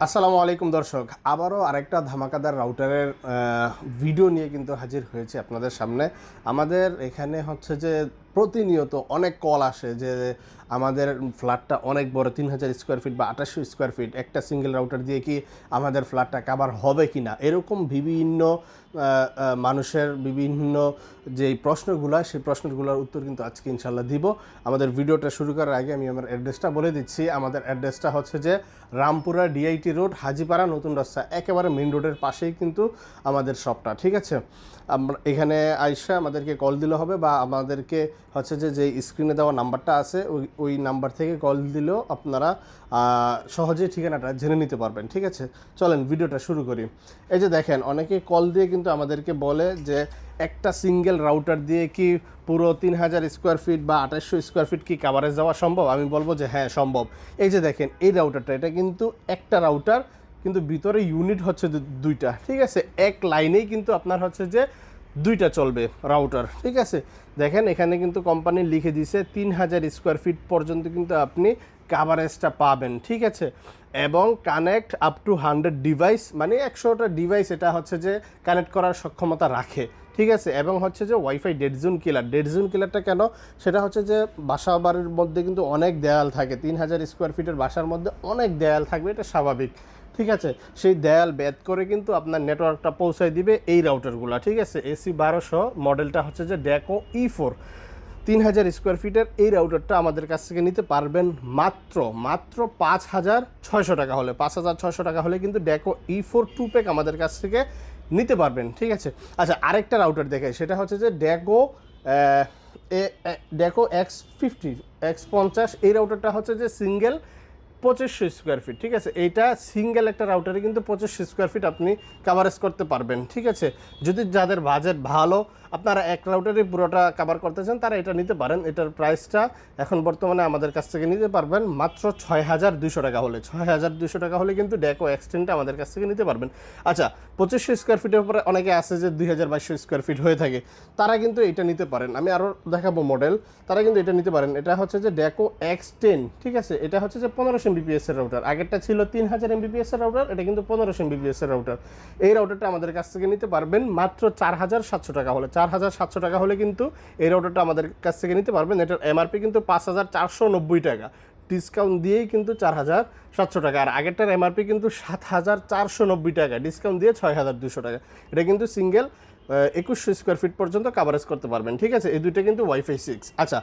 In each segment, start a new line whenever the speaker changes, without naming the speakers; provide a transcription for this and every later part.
আসসালামু আলাইকুম দর্শক, আবারও আরেকটা ধামাকাদার রাউটারের ভিডিও নিয়ে কিন্তু হাজির হয়েছে আপনাদের সামনে। আমাদের এখানে হচ্ছে যে প্রতিনিয়ত অনেক কল আসে যে আমাদের ফ্ল্যাটটা অনেক বড়, 3000 স্কোয়ার ফিট বা 2800 স্কোয়ার ফিট, একটা সিঙ্গেল রাউটার দিয়ে কি আমাদের ফ্ল্যাটটা কাভার হবে কি না, এরকম বিভিন্ন মানুষের বিভিন্ন যেই প্রশ্নগুলো, সেই প্রশ্নগুলোর উত্তর কিন্তু আজকে ইনশাল্লাহ দিব। আমাদের ভিডিওটা শুরু করার আগে আমি আমার অ্যাড্রেসটা বলে দিচ্ছি। আমাদের অ্যাড্রেসটা হচ্ছে যে রামপুরা ডিআইটি রোড, হাজিপাড়া নতুন রাস্তা, একেবারে মেন রোডের পাশেই কিন্তু আমাদের শপটা। ঠিক আছে, আমরা এখানে আইসা আমাদেরকে কল দিলে হবে, বা আমাদেরকে হচ্ছে যে যেই স্ক্রিনে দেওয়া নাম্বারটা আছে ওই নাম্বার থেকে কল দিলেও আপনারা সহজেই ঠিকানাটা জেনে নিতে পারবেন। ঠিক আছে, চলেন ভিডিওটা শুরু করি। এই যে দেখেন, অনেকে কল দিয়ে কিন্তু আমাদেরকে বলে যে একটা সিঙ্গেল রাউটার দিয়ে কি পুরো 3000 স্কোয়ার ফিট বা 2800 স্কোয়ার ফিট কি কাভারেজ যাওয়া সম্ভব? আমি বলবো যে হ্যাঁ সম্ভব। এই যে দেখেন এই রাউটারটা, এটা কিন্তু একটা রাউটার, কিন্তু ভিতরে ইউনিট হচ্ছে দুইটা। ঠিক আছে, এক লাইনেই কিন্তু আপনার হচ্ছে যে দুইটা চলবে রাউটার। ঠিক আছে, দেখেন এখানে কিন্তু কোম্পানি লিখে দিয়েছে 3000 স্কোয়ার ফিট পর্যন্ত কিন্তু আপনি কাভারেজটা পাবেন। ঠিক আছে, এবং কানেক্ট আপ টু 100 ডিভাইস, মানে 100টা ডিভাইস এটা হচ্ছে যে কানেক্ট করার সক্ষমতা রাখে। ঠিক আছে, এবং হচ্ছে যে ওয়াইফাই ডেড জোন কিলার। ডেড জোন কিলারটা কেন? সেটা হচ্ছে যে বাসা বাড়ির মধ্যে কিন্তু অনেক দেয়াল থাকে, 3000 স্কোয়ার ফিটের বাসার মধ্যে অনেক দেয়াল থাকবে, এটা স্বাভাবিক। ঠিক আছে, সেই দেয়াল বেদ করে কিন্তু আপনার নেটওয়ার্কটা পৌঁছায় দিবে এই রাউটারগুলো। ঠিক আছে, এসি 1200 মডেলটা হচ্ছে যে ডেকো E4, 3000 স্কোয়ার ফিটের এই রাউটারটা আমাদের কাছ থেকে নিতে পারবেন মাত্র 5600 টাকা হলে। 5600 টাকা হলে কিন্তু ডেকো E4 2 প্যাক আমাদের কাছ থেকে নিতে পারবেন। ঠিক আছে, আচ্ছা আরেকটা রাউটার দেখাই, সেটা হচ্ছে যে ডেকো X50 এই রাউটারটা হচ্ছে যে সিঙ্গেল 2500 স্কোয়ার ফিট। ঠিক আছে, এইটা সিঙ্গেল একটা রাউটারে কিন্তু 2500 স্কোয়ার ফিট আপনি কাভারেজ করতে পারবেন। ঠিক আছে, যদি যাদের বাজেট ভালো, আপনারা এক রাউটারে পুরোটা কাভার করতে চান, তারা এটা নিতে পারেন। এটার প্রাইসটা এখন বর্তমানে আমাদের কাছ থেকে নিতে পারবেন মাত্র 6200 টাকা হলে। 6200 টাকা হলে কিন্তু ডেকো এক্সটেনটা আমাদের কাছ থেকে নিতে পারবেন। আচ্ছা, 2500 স্কোয়ার ফিটের উপরে অনেকে আছে যে 2200 স্কোয়ার ফিট হয়ে থাকে, তারা কিন্তু এটা নিতে পারেন। আমি আরও দেখাবো মডেল, তারা কিন্তু এটা নিতে পারেন। এটা হচ্ছে যে ডেকো X10। ঠিক আছে, এটা হচ্ছে যে 1500 MBPS এর রাউটার। আগেরটা ছিল 3000 MBPS এর রাউটার, এটা কিন্তু 1500 MBPS এর রাউটার। এই রাউটারটা আমাদের কাছ থেকে নিতে পারবেন মাত্র 4700 টাকা হলে। 4700 টাকা হলে কিন্তু এই রাউটারটা আমাদের কাছ থেকে নিতে পারবেন। এটার এমআরপি কিন্তু 5490 টাকা, ডিসকাউন্ট দিয়েই কিন্তু 4700 টাকা। আর আগেরটার এমআরপি কিন্তু 7490 টাকা, ডিসকাউন্ট দিয়ে 6200 টাকা। এটা কিন্তু সিঙ্গেল 2100 স্কোয়ার ফিট পর্যন্ত কাভারেজ করতে পারবেন। ঠিক আছে, এই দুইটা কিন্তু ওয়াইফাই 6। আচ্ছা,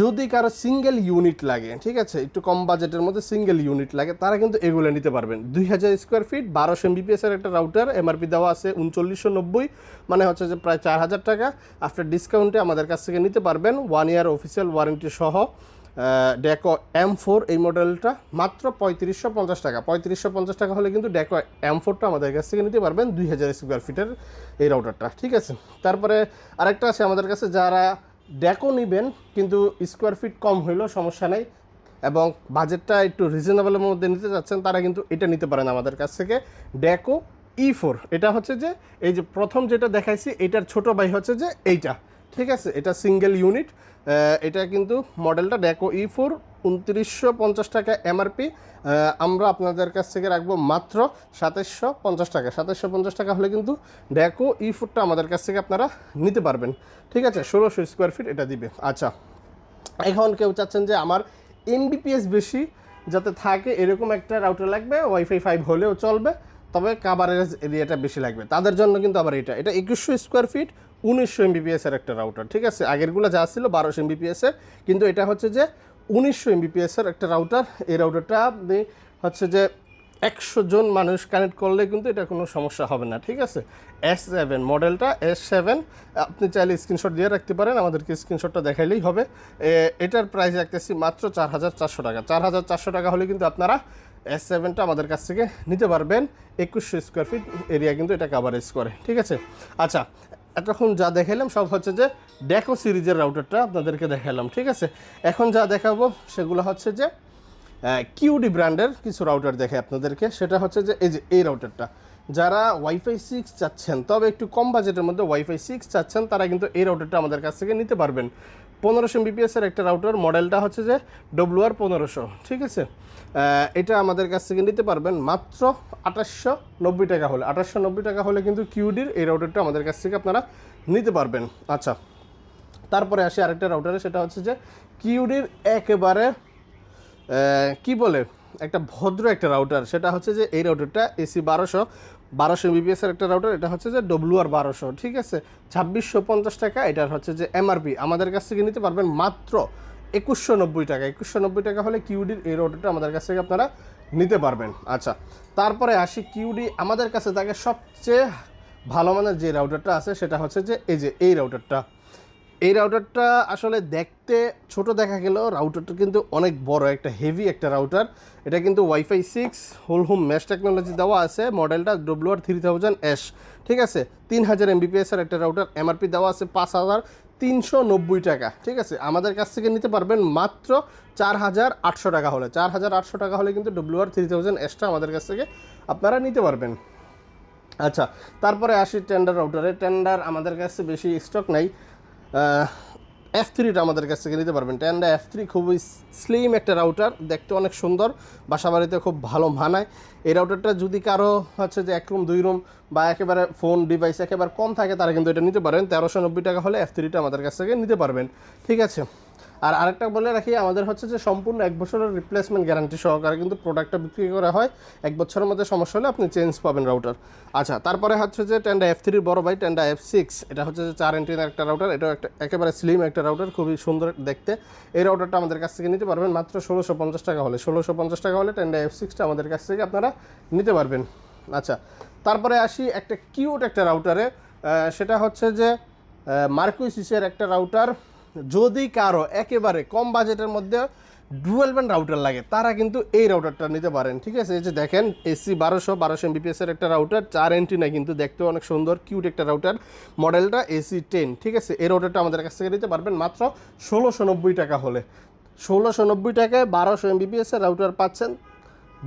যদি কারো সিঙ্গেল ইউনিট লাগে, ঠিক আছে, একটু কম বাজেটের মধ্যে সিঙ্গেল ইউনিট লাগে, তারা কিন্তু এগুলো নিতে পারবেন। 2000 স্কোয়ার ফিট 1200 MBPS এর একটা রাউটার, এমআরপি দেওয়া আছে 3990, মানে হচ্ছে যে প্রায় 4000 টাকা। আফটার ডিসকাউন্টে আমাদের কাছ থেকে নিতে পারবেন 1 ইয়ার অফিসিয়াল ওয়ারেন্টি সহ ডেকো M4 এই মডেলটা মাত্র 3550 টাকা। 3550 টাকা হলে কিন্তু ডেকো M4টা আমাদের কাছ থেকে নিতে পারবেন 2000 স্কোয়ার ফিটের এই রাউটারটা। ঠিক আছে, তারপরে আরেকটা আছে আমাদের কাছে, যারা ডেকো নেবেন কিন্তু স্কোয়ার ফিট কম হইলেও সমস্যা নেই এবং বাজেটটা একটু রিজনেবলের মধ্যে নিতে চাচ্ছেন, তারা কিন্তু এটা নিতে পারেন আমাদের কাছ থেকে, ডেকো E4। এটা হচ্ছে যে এই যে প্রথম যেটা দেখাইছি, এটার ছোট ভাই হচ্ছে যে এইটা। ঠিক আছে, এটা সিঙ্গেল ইউনিট, এটা কিন্তু মডেলটা ডেকো E4, 2950 টাকা এমআরপি। আমরা আপনাদের কাছ থেকে রাখবো মাত্র 2750 টাকা। 2750 টাকা হলে কিন্তু ডেকো E4টা আমাদের কাছ থেকে আপনারা নিতে পারবেন। ঠিক আছে, 1600 স্কোয়ার ফিট এটা দিবে। আচ্ছা, এখন কেউ চাচ্ছেন যে আমার এমবিপিএস বেশি যাতে থাকে এরকম একটা রাউটার লাগবে, ওয়াইফাই 5 হলেও চলবে, তবে কাভারেজ এরিয়াটা বেশি লাগবে, তাদের জন্য কিন্তু আবার এটা 2100 স্কোয়ার ফিট 1900 MBPS এর একটা রাউটার। ঠিক আছে, আগেরগুলো যা ছিল 1200 MBPS এর, কিন্তু এটা হচ্ছে যে 1900 MBPS এর একটা রাউটার। এই রাউটারটা আপনি হচ্ছে যে 100 জন মানুষ কানেক্ট করলে কিন্তু এটা কোনো সমস্যা হবে না। ঠিক আছে, S7 মডেলটা, S7 আপনি চাইলে স্ক্রিনশট দিয়ে রাখতে পারেন, আমাদেরকে স্ক্রিনশটটা দেখাইলেই হবে। এটার প্রাইস রাখতেছি মাত্র 4400 টাকা। 4400 টাকা হলে কিন্তু আপনারা S7টা আমাদের কাছ থেকে নিতে পারবেন। 2100 স্কোয়ার ফিট এরিয়া কিন্তু এটা কাভারেজ করে। ঠিক আছে, আচ্ছা এতক্ষণ যা দেখালাম সব হচ্ছে যে ডেকো সিরিজের রাউটারটা আপনাদেরকে দেখালাম। ঠিক আছে, এখন যা দেখাবো সেগুলো হচ্ছে যে কিউডি ব্র্যান্ডের কিছু রাউটার দেখে আপনাদেরকে। সেটা হচ্ছে যে এই যে এই রাউটারটা, যারা ওয়াইফাই 6 চাচ্ছেন, তবে একটু কম বাজেটের মধ্যে ওয়াইফাই 6 চাচ্ছেন, তারা কিন্তু এই রাউটারটা আমাদের কাছ থেকে নিতে পারবেন 1500 MBPS এর একটা রাউটার, মডেলটা হচ্ছে যে WR1500, ঠিক আছে। এটা আমাদের কাছ থেকে নিতে পারবেন মাত্র 2890 টাকা হলে। 2890 টাকা হলে কিন্তু কিউডির এই রাউটারটা আমাদের কাছ থেকে আপনারা নিতে পারবেন। আচ্ছা, তারপরে আসি আরেকটা রাউটারে, সেটা হচ্ছে যে কিউডির একেবারে কি বলে একটা ভদ্র একটা রাউটার, সেটা হচ্ছে যে এই রাউটারটা AC 1200 MBPS এর একটা রাউটার। এটা হচ্ছে যে WR1200, ঠিক আছে। 2650 টাকা এটার হচ্ছে যে MRP। আমাদের কাছ থেকে নিতে পারবেন মাত্র 2190 টাকা। 2190 টাকা হলে কিউডির এই রাউটারটা আমাদের কাছ থেকে আপনারা নিতে পারবেন। আচ্ছা, তারপরে আসি কিউডি আমাদের কাছে থাকে সবচেয়ে ভালো মানের যে রাউটারটা আছে, সেটা হচ্ছে যে এই রাউটারটা। এই রাউটারটা আসলে দেখতে ছোট দেখা গেলেও রাউটারটা কিন্তু অনেক বড়, একটা হেভি একটা রাউটার। এটা কিন্তু wifi 6 whole home mesh technology দেওয়া আছে, মডেলটা WR3000S, ঠিক আছে। 3000 MBPS এর একটা রাউটার, MRP দেওয়া আছে 5390 টাকা, ঠিক আছে। আমাদের কাছ থেকে নিতে পারবেন মাত্র 4800 টাকা হলে। 4800 টাকা হলে কিন্তু WR3000Sটা আমাদের কাছ থেকে আপনারা নিতে পারবেন। আচ্ছা, তারপরে আসি টেন্ডার রাউটারে। টেন্ডার আমাদের কাছে বেশি স্টক নাই। F3টা আমাদের কাছ থেকে নিতে পারবেন। টেন্ডার F3 খুবই স্লিম একটা রাউটার, দেখতে অনেক সুন্দর, বাসা বাড়িতে খুব ভালো মানায়। এই রাউটারটা যদি কারো হচ্ছে যে 1 রুম 2 রুম বা একেবারে ফোন ডিভাইস একেবারে কম থাকে, তারা কিন্তু এটা নিতে পারেন। 1390 টাকা হলে F3টা আমাদের কাছ থেকে নিতে পারবেন, ঠিক আছে। আর আরেকটা বলে রাখি, আমাদের হচ্ছে যে সম্পূর্ণ 1 বছরের রিপ্লেসমেন্ট গ্যারান্টি সহকারে কিন্তু প্রোডাক্টটা বিক্রি করা হয়। 1 বছরের মধ্যে সমস্যা হলে আপনি চেঞ্জ পাবেন রাউটার। আচ্ছা, তারপরে হচ্ছে যে টেন্ডা F3 বড় ভাই টেন্ডা F6। এটা হচ্ছে যে 4 এন্ট্রির একটা রাউটার। এটাও একটা একেবারে স্লিম একটা রাউটার, খুবই সুন্দর দেখতে। এই রাউটারটা আমাদের কাছ থেকে নিতে পারবেন মাত্র 1650 টাকা হলে। 1650 টাকা হলে টেন্ডা F6টা আমাদের কাছ থেকে আপনারা নিতে পারবেন। আচ্ছা, তারপরে আসি একটা কিউট একটা রাউটারে, সেটা হচ্ছে যে মার্কুইসিসের একটা রাউটার। যদি কারো একেবারে কম বাজেটের মধ্যে ডুয়েল ব্যান্ড রাউটার লাগে, তারা কিন্তু এই রাউটারটা নিতে পারেন, ঠিক আছে। এই যে দেখেন AC 1200 MBPS এর একটা রাউটার, 4 এন্ট্রি কিন্তু দেখতে অনেক সুন্দর কিউট একটা রাউটার, মডেলটা AC10, ঠিক আছে। এই রাউটারটা আমাদের কাছ থেকে নিতে পারবেন মাত্র 1690 টাকা হলে। 1690 টাকায় 1200 MBPS এর রাউটার পাচ্ছেন,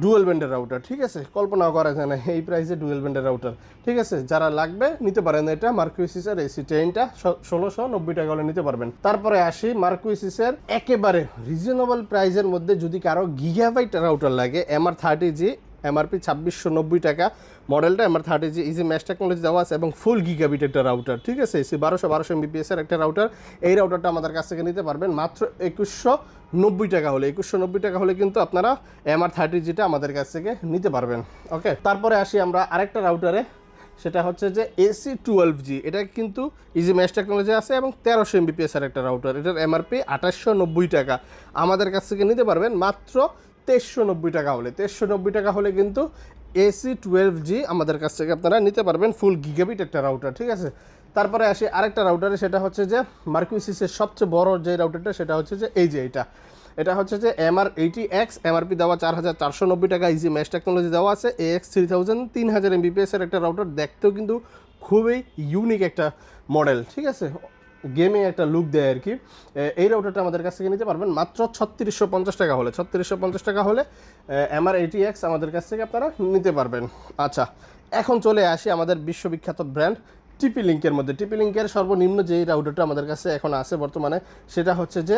ডুয়েল ব্যান্ডের রাউটার, ঠিক আছে। কল্পনাও করা যায় না এই প্রাইসে ডুয়েল ব্যান্ডের রাউটার, ঠিক আছে। যারা লাগবে নিতে পারেন এটা মার্কুইসিসের AC10টা 1690 টাকা হলে নিতে পারবেন। তারপরে আসি মার্কুইসিসের একেবারে রিজনেবল প্রাইসের মধ্যে যদি কারো গিগাবাইট রাউটার লাগে, MR30G, MRP 2690 টাকা, মডেলটা MR30G, ইজি ম্যাশ টেকনোলজি দেওয়া আছে এবং ফুল গিগাবিট একটা রাউটার, ঠিক আছে। AC 1200 MBPS এর একটা রাউটার। এই রাউটারটা আমাদের কাছ থেকে নিতে পারবেন মাত্র 2190 টাকা হলে। 2190 টাকা হলে কিন্তু আপনারা MR30Gটা আমাদের কাছ থেকে নিতে পারবেন। ওকে, তারপরে আসি আমরা আরেকটা রাউটারে, সেটা হচ্ছে যে AC12G। এটা কিন্তু ইজি ম্যাশ টেকনোলজি আছে এবং 1300 MBPS এর একটা রাউটার। এটার MRP 2890 টাকা। আমাদের কাছ থেকে নিতে পারবেন মাত্র 2390 টাকা হলে। 2390 টাকা হলে কিন্তু AC12G আমাদের কাছ থেকে আপনারা নিতে পারবেন, ফুল গিগাবিট একটা রাউটার, ঠিক আছে। তারপরে আসি আরেকটা রাউটারে, সেটা হচ্ছে যে মার্কুইসিসের সবচেয়ে বড় যে রাউটারটা, সেটা হচ্ছে যে এটা হচ্ছে যে MR80X, MRP দেওয়া 4490 টাকা, ইজি ম্যাশ টেকনোলজি দেওয়া আছে, AX3000 3000 MBPS এর একটা রাউটার। দেখতেও কিন্তু খুবই ইউনিক একটা মডেল, ঠিক আছে, গেমে একটা লুক দেয় আর কি। এই রাউটারটা আমাদের কাছ থেকে নিতে পারবেন মাত্র 3650 টাকা হলে। 3650 টাকা হলে MR80X আমাদের কাছ থেকে আপনারা নিতে পারবেন। আচ্ছা, এখন চলে আসি আমাদের বিশ্ববিখ্যাত ব্র্যান্ড টিপি লিঙ্কের মধ্যে। টিপি লিঙ্কের সর্বনিম্ন যেই রাউটারটা আমাদের কাছে এখন আছে বর্তমানে, সেটা হচ্ছে যে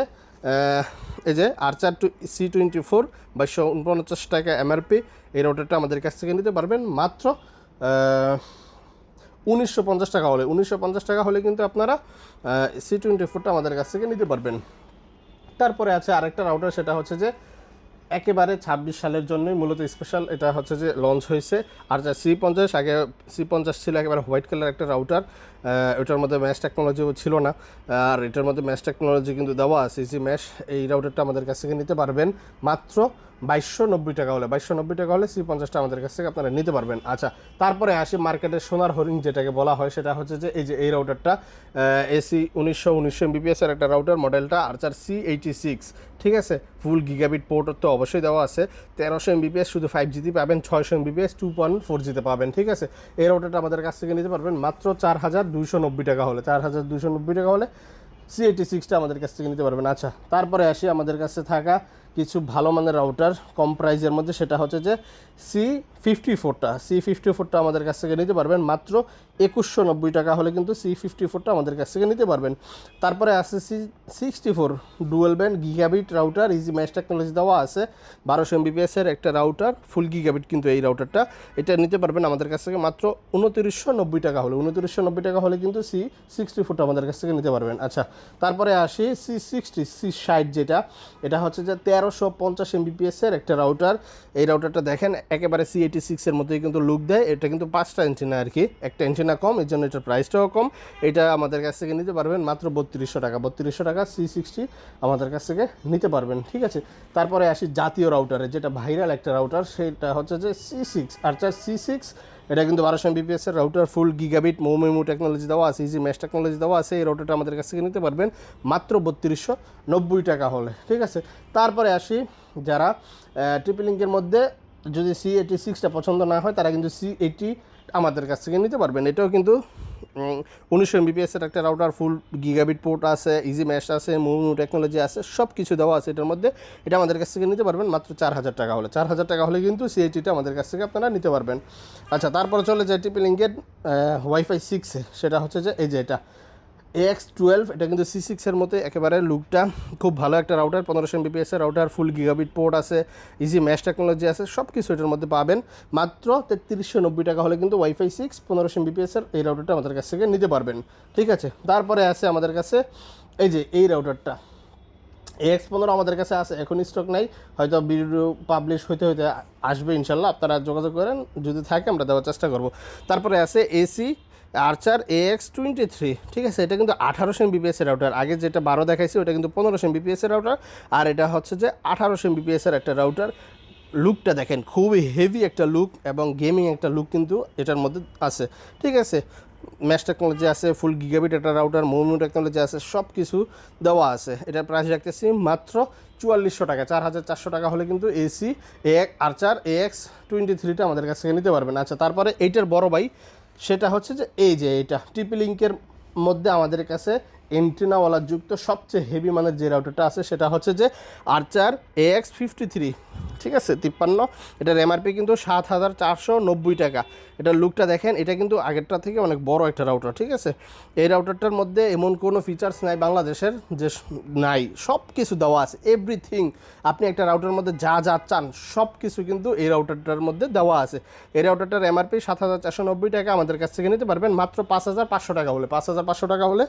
এই যে আর্চার C24 2249 টাকা MRP। এই রাউটারটা আমাদের কাছ থেকে নিতে পারবেন মাত্র 1950 টাকা হলে। 1950 টাকা হলে কিন্তু আপনারা C24টা আমাদের কাছ থেকে নিতে পারবেন। তারপরে আছে আরেকটা রাউটার, সেটা হচ্ছে যে একেবারে 26 সালের জন্যই মূলত স্পেশাল। এটা হচ্ছে যে লঞ্চ হয়েছে। আর যা C50, আগে C50 ছিল একেবারে হোয়াইট কালার একটা রাউটার, ওটার মধ্যে ম্যাশ টেকনোলজিও ছিল না। আর এটার মধ্যে ম্যাশ টেকনোলজি কিন্তু দেওয়া আছে, ইজি ম্যাশ। এই রাউটারটা আমাদের কাছ থেকে নিতে পারবেন মাত্র 2290 টাকা হলে। 2290 টাকা হলে C50টা আমাদের কাছ থেকে আপনারা নিতে পারবেন। আচ্ছা, তারপরে আসি মার্কেটের সোনার হরিণ যেটাকে বলা হয়, সেটা হচ্ছে যে এই রাউটারটা AC 1900 MBPS এর একটা রাউটার, মডেলটা আর্চার C86, ঠিক আছে। ফুল গিগাবিট পোর্ট তো অবশ্যই দেওয়া আছে। 1300 MBPS শুধু 5Gতে পাবেন, 600 MBPS 2.4Gতে পাবেন, ঠিক আছে। এই রাউটারটা আমাদের কাছ থেকে নিতে পারবেন মাত্র 4290 টাকা হলে। 4290 টাকা হলে C86টা আমাদের কাছ থেকে নিতে পারবেন। আচ্ছা, তারপরে আসি আমাদের কাছে থাকা কিছু ভালো মানের রাউটার কম প্রাইজের মধ্যে, সেটা হচ্ছে যে C54টা আমাদের কাছ থেকে নিতে পারবেন মাত্র 2190 টাকা হলে কিন্তু C54টা আমাদের কাছ থেকে নিতে পারবেন। তারপরে আছে C64 dual band gigabit router, easy mash technology দেওয়া আছে, 1200 MBPS এর একটা রাউটার, ফুল গিগাবিট কিন্তু এই রাউটারটা, এটা নিতে পারবেন আমাদের কাছ থেকে মাত্র 2990 টাকা হলে। 2990 টাকা হলে কিন্তু C64টা আমাদের কাছ থেকে নিতে পারবেন। আচ্ছা, তারপরে আসি C60 যেটা, এটা হচ্ছে যে 1350 MBPS এর একটা রাউটার। এই রাউটারটা দেখেন একেবারে C86 এর মতোই কিন্তু লুক দেয়। এটা কিন্তু 5টা এন্টিনা আর কি, একটা এন্টিনা কম, এর জন্য এটার প্রাইসটাও কম। এটা আমাদের কাছ থেকে নিতে পারবেন মাত্র 3200 টাকা। 3200 টাকা C60 আমাদের কাছ থেকে নিতে পারবেন, ঠিক আছে। তারপরে আসি জাতীয় রাউটারে, যেটা ভাইরাল একটা রাউটার, সেটা হচ্ছে যে C6 আর্চার C6। এটা কিন্তু 1200 MBPS এর রাউটার, ফুল গিগাবিট MoMeMo টেকনোলজি দেওয়া আছে, ইজি ম্যাশ টেকনোলজি দেওয়া আছে। এই রাউটারটা আমাদের কাছ থেকে নিতে পারবেন মাত্র 3290 টাকা হলে, ঠিক আছে। তারপরে আসি যারা ট্রিপল লিঙ্কের মধ্যে যদি C86টা পছন্দ না হয়, তারা কিন্তু C80 আমাদের কাছ থেকে নিতে পারবেন। এটাও কিন্তু 1900 MBPS এর একটা রাউটার, ফুল গিগাবিট পোর্ট আছে, ইজি ম্যাশ আছে, MoMeMo টেকনোলজি আছে, সব কিছু দেওয়া আছে এটার মধ্যে। এটা আমাদের কাছ থেকে নিতে পারবেন মাত্র 4000 টাকা হলে। 4000 টাকা হলে কিন্তু C80টা আমাদের কাছ থেকে আপনারা নিতে পারবেন। আচ্ছা, তারপরে চলে যায় ট্রিপল লিঙ্কের ওয়াইফাই 6 সেটা হচ্ছে যে এই যে এটা AX12, এটা কিন্তু C6 এর মতো একেবারে লুকটা খুব ভালো একটা রাউটার, 1500 MBPS এর রাউটার, ফুল গিগাবিট পোর্ট আছে, ইজি ম্যাশ টেকনোলজি আছে, সব কিছু এটার মধ্যে পাবেন মাত্র 3390 টাকা হলে কিন্তু ওয়াইফাই 6 1500 MBPS এর এই রাউটারটা আমাদের কাছ থেকে নিতে পারবেন, ঠিক আছে। তারপরে আছে আমাদের কাছে এই যে এই রাউটারটা AX15 আমাদের কাছে আছে, এখন স্টক নাই, হয়তো ভিডিও পাবলিশ হইতে আসবে ইনশাল্লাহ, আপনারা যোগাযোগ করেন, যদি থাকে আমরা দেওয়ার চেষ্টা করব। তারপরে আছে AC আর্চার AX23, ঠিক আছে। এটা কিন্তু 1800 MBPS এর রাউটার, আগে যেটা 12 দেখাইছি ওটা কিন্তু 1500 MBPS এর রাউটার, আর এটা হচ্ছে যে 1800 MBPS এর একটা রাউটার। লুকটা দেখেন, খুবই হেভি একটা লুক এবং গেমিং একটা লুক কিন্তু এটার মধ্যে আছে, ঠিক আছে। ম্যাশ টেকনোলজি আছে, ফুল গিগাবিট একটা রাউটার, MoMeMo টেকনোলজি আছে, সব কিছু দেওয়া আছে। এটার প্রাইস রাখতেছি মাত্র 4400 টাকা। 4400 টাকা হলে কিন্তু আর্চার AX23টা আমাদের কাছ থেকে নিতে পারবেন। আচ্ছা, তারপরে এইটার বড় ভাই, সেটা হচ্ছে যে এই যে এটা ট্রিপল লিঙ্কের মধ্যে আমাদের কাছে এন্টিনাওয়ালা যুক্ত সবচেয়ে হেভি মানের যে রাউটারটা আছে, সেটা হচ্ছে যে আর্চার AX53, ঠিক আছে 53। এটার এমআরপি কিন্তু 7490 টাকা। এটার লুকটা দেখেন, এটা কিন্তু আগেরটা থেকে অনেক বড় একটা রাউটার, ঠিক আছে। এই রাউটারটার মধ্যে এমন কোনো ফিচার্স নাই বাংলাদেশের যে নাই, সব কিছু দেওয়া আছে, এভরিথিং। আপনি একটা রাউটারের মধ্যে যা যা চান সব কিছু কিন্তু এই রাউটারটার মধ্যে দেওয়া আছে। এই রাউটারটার এমআরপি 7490 টাকা, আমাদের কাছ থেকে নিতে পারবেন মাত্র 5500 টাকা হলে। 5500 টাকা হলে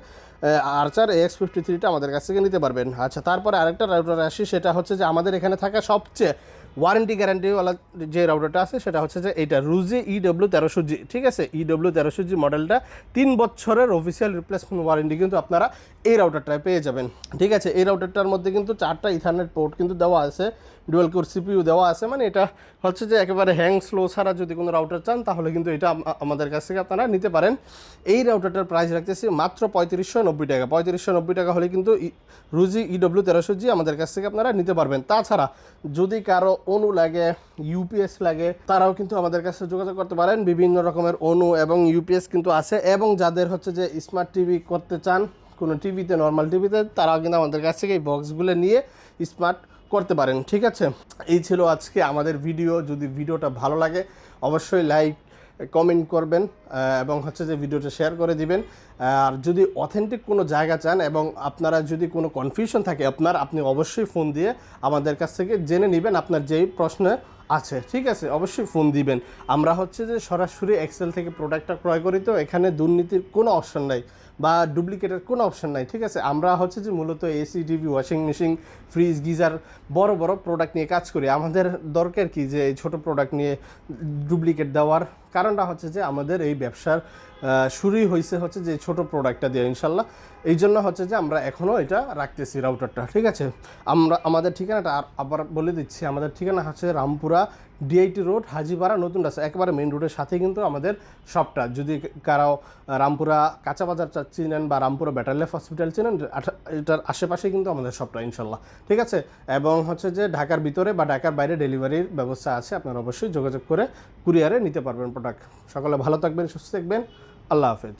আর্চার AX53টা আমাদের কাছ থেকে নিতে পারবেন। আচ্ছা, তারপরে আরেকটা রাউটার আসি, সেটা হচ্ছে যে আমাদের এখানে থাকা সবচেয়ে ওয়ারেন্টি গ্যারান্টিওয়ালা যে রাউটারটা আছে, সেটা হচ্ছে যে এইটা রুজি EW1300G, ঠিক আছে। EW1300G মডেলটা 3 বছরের অফিসিয়াল রিপ্লেসমেন্ট ওয়ারেন্টি কিন্তু আপনারা এই রাউটারটায় পেয়ে যাবেন, ঠিক আছে। এই রাউটারটার মধ্যে কিন্তু 4টা ইথারনেট পোর্ট কিন্তু দেওয়া আছে, ডুয়াল কোর CPU দেওয়া আছে, মানে এটা হচ্ছে যে একেবারে হ্যাং স্লো ছাড়া যদি কোনো রাউটার চান তাহলে কিন্তু এটা আমাদের কাছ থেকে আপনারা নিতে পারেন। এই রাউটারটার প্রাইস রাখতেছি মাত্র 3590 টাকা। 3590 টাকা হলে কিন্তু রুজি EW1300G আমাদের কাছ থেকে আপনারা নিতে পারবেন। তাছাড়া যদি কারো অনু লাগে, ইউপিএস লাগে, তারাও কিন্তু আমাদের কাছে যোগাযোগ করতে পারেন। বিভিন্ন রকমের অনু এবং ইউপিএস কিন্তু আছে, এবং যাদের হচ্ছে যে স্মার্ট টিভি করতে চান কোনো টিভিতে, নর্মাল টিভিতে, তারাও কিন্তু আমাদের কাছ থেকে এই বক্সগুলো নিয়ে স্মার্ট করতে পারেন, ঠিক আছে। এই ছিল আজকে আমাদের ভিডিও। যদি ভিডিওটা ভালো লাগে অবশ্যই লাইক কমেন্ট করবেন এবং হচ্ছে যে ভিডিওটা শেয়ার করে দিবেন। আর যদি অথেন্টিক কোনো জায়গা চান এবং আপনারা যদি কোনো কনফিউশন থাকে আপনি অবশ্যই ফোন দিয়ে আমাদের কাছ থেকে জেনে নেবেন আপনার যেই প্রশ্ন আছে, ঠিক আছে। অবশ্যই ফোন দিবেন। আমরা হচ্ছে যে সরাসরি এক্সেল থেকে প্রোডাক্টটা ক্রয় করি, তো এখানে দুর্নীতির কোনো অপশন নাই বা ডুপ্লিকেটের কোনো অপশন নাই, ঠিক আছে। আমরা হচ্ছে যে মূলত AC, TV, washing machine, fridge, geyser, বড় বড় প্রোডাক্ট নিয়ে কাজ করি। আমাদের দরকার কি যে এই ছোটো প্রোডাক্ট নিয়ে ডুপ্লিকেট দেওয়ার? কারণটা হচ্ছে যে আমাদের এই ব্যবসার শুরুই হয়েছে হচ্ছে যে ছোট প্রোডাক্টটা দিয়ে, ইনশাল্লাহ। এই জন্য হচ্ছে যে আমরা এখনও এটা রাখতেছি রাউটারটা, ঠিক আছে। আমাদের ঠিকানাটা আবার বলে দিচ্ছি, আমাদের ঠিকানা হচ্ছে রামপুরা ডিআইটি রোড, হাজিপাড়া, নতুন রাস্তা, একেবারে মেন রোডের সাথে কিন্তু আমাদের শপটা। যদি কারো রামপুরা কাঁচা বাজার চিনেন বা রামপুরা বেটার লাইফ হসপিটাল চিনেন, এটার আশেপাশে কিন্তু আমাদের শপটা, ইনশাল্লাহ, ঠিক আছে। এবং হচ্ছে যে ঢাকার ভিতরে বা ঢাকার বাইরে ডেলিভারির ব্যবস্থা আছে, আপনারা অবশ্যই যোগাযোগ করে কুরিয়ারে নিতে পারবেন প্রোডাক্ট। সকলে ভালো থাকবেন, সুস্থ থাকবেন, আল্লাহ হাফেজ।